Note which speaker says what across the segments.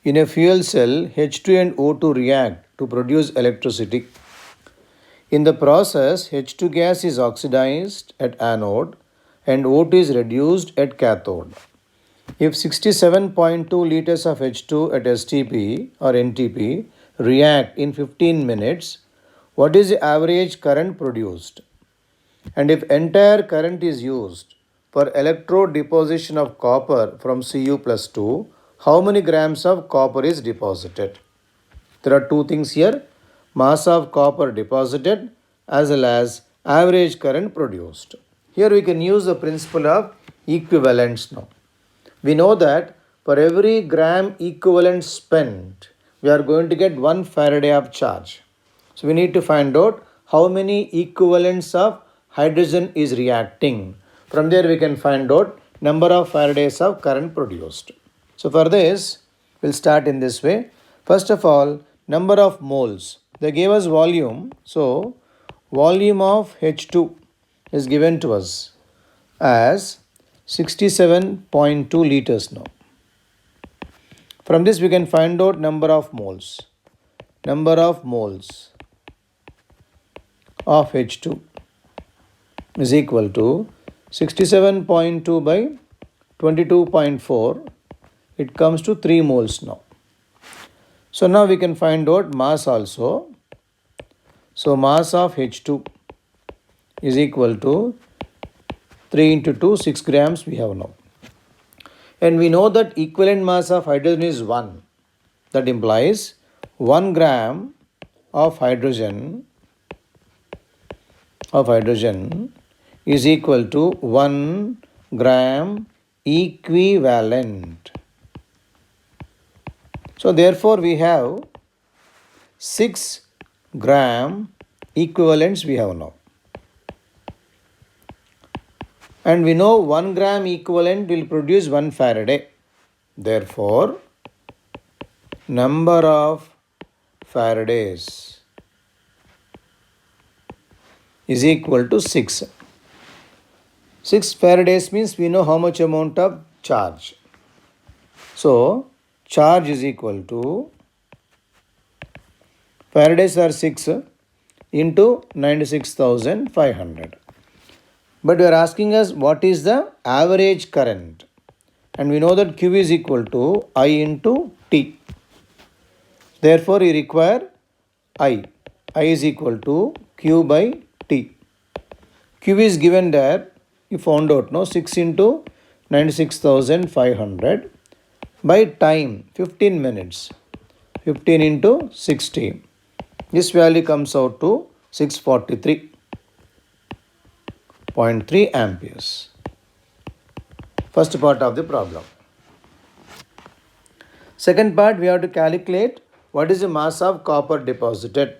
Speaker 1: In a fuel cell, H2 and O2 react to produce electricity. In the process, H2 gas is oxidized at anode and O2 is reduced at cathode. If 67.2 liters of H2 at STP or NTP react in 15 minutes, what is the average current produced? And if entire current is used for electrode deposition of copper from Cu plus 2, how many grams of copper is deposited? There are two things here: mass of copper deposited as well as average current produced. Here we can use the principle of equivalence now. We know that for every gram equivalent spent, we are going to get 1 Faraday of charge. So we need to find out how many equivalents of hydrogen is reacting. From there we can find out number of Faradays of current produced. So for this, we'll start in this way. First of all, number of moles. They gave us volume. So volume of H2 is given to us as 67.2 liters now. From this we can find out number of moles. Number of moles of H2 is equal to 67.2 by 22.4. It comes to 3 moles now. So now we can find out mass also. So mass of H2 is equal to 3 into 2, 6 grams we have now. And we know that equivalent mass of hydrogen is 1. That implies 1 gram of hydrogen is equal to 1 gram equivalent. So therefore we have 6 gram equivalents we have now. And we know 1 gram equivalent will produce 1 Faraday. Therefore, number of Faradays is equal to 6. 6 Faradays means we know how much amount of charge. So, charge is equal to, Faradays are 6 into 96,500. But you are asking us what is the average current. And we know that Q is equal to I into T. Therefore, you require I. I is equal to Q by T. Q is given there. You found out, no? 6 into 96,500 by time, 15 minutes. 15 into 60. This value comes out to 643.3 amperes. First part of the problem. Second part, we have to calculate what is the mass of copper deposited.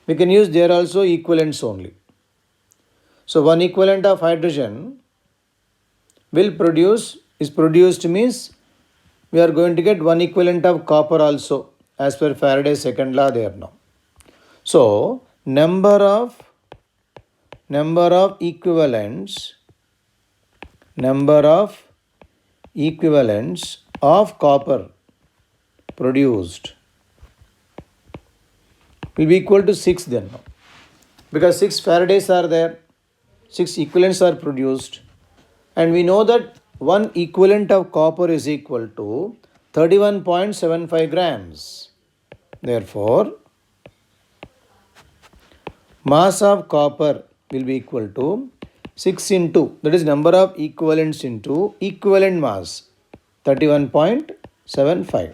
Speaker 1: We can use there also equivalents only. So 1 equivalent of hydrogen is produced means we are going to get 1 equivalent of copper also, as per Faraday's second law there now. So number of equivalents of copper produced will be equal to 6 then now. Because 6 Faradays are there, 6 equivalents are produced, and we know that 1 equivalent of copper is equal to 31.75 grams. Therefore, mass of copper will be equal to 6 into, that is number of equivalents into equivalent mass, 31.75.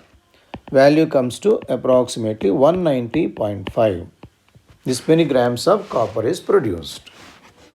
Speaker 1: Value comes to approximately 190.5. This many grams of copper is produced.